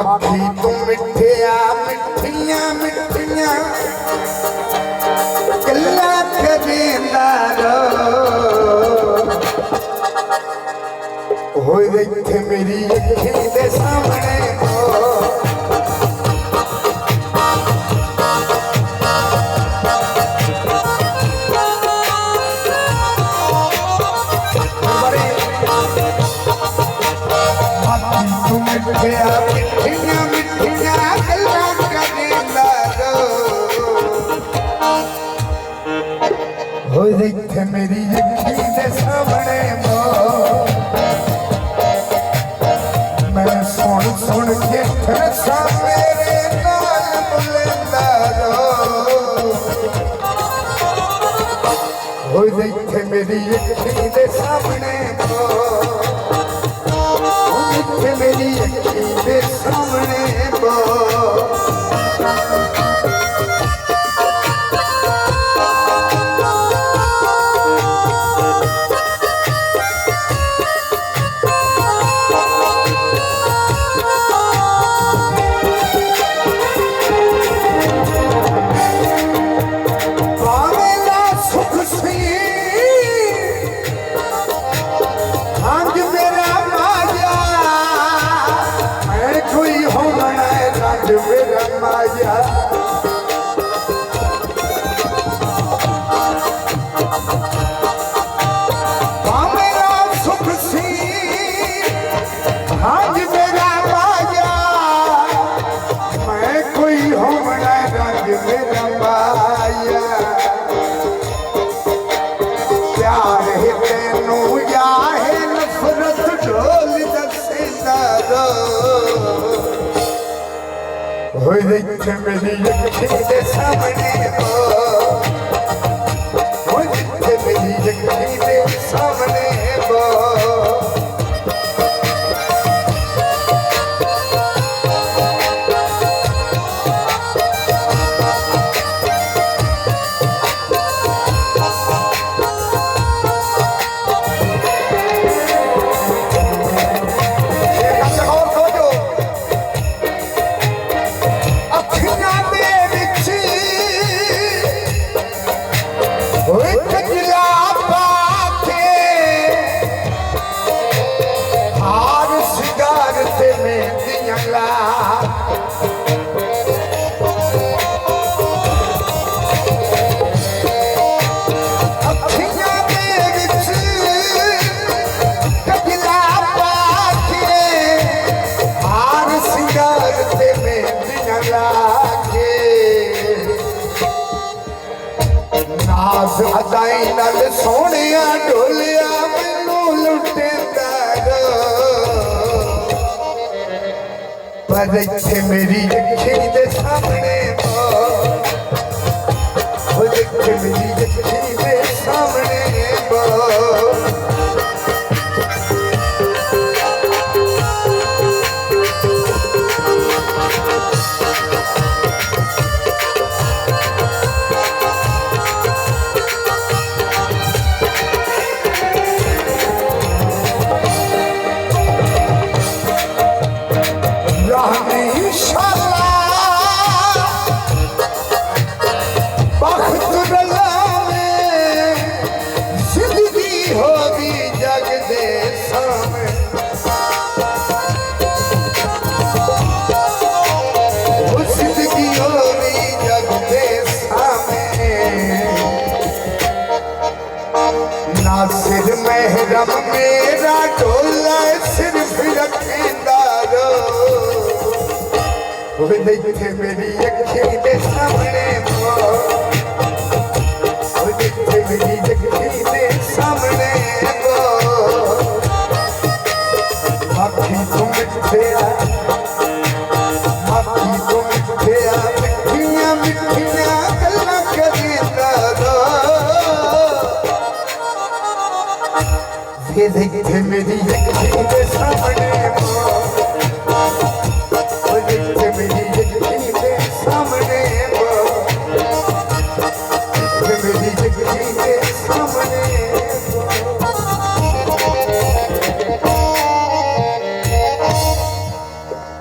आखी तू मिठिया मिठिया मिठिया गल्ला करेंदा होए इत्थे मेरी अखी दे सामने मिठिया मिठिया मिठिया गल्ला करेंदा हो इत्थे मेरी अखी दे सामने मैं सुन सुन के फरसा मेरे नाल बुलंदा हो इत्थे मेरी अखी दे सामने मेरी अखी दे सामने मेरा माया मेरा सुख सी आज मेरा माया मैं कोई होना रंग मेरा माया प्यार है तेनू या है नफरत ढोल दसेंदा हो इत्थे मेरी अखी दे सामने हो इत्थे मेरी अखी दे सामने नाज अदाई नाल सोनिया ढोलिया मैनू लुटेंदा पर इत्थे मेरी अखी दे सामने हो इत्थे मेरी अखी दे सामने सिर महरम मेरा ढोला सिर्फ रखेंदा हो इत्थे मेरी अखी दे सामने हो इत्थे मेरी अखी दे सामने आखी तू मिठिया मिठिया मिठिया गल्ला करेंदा इत्थे मेरी अखी दे सामने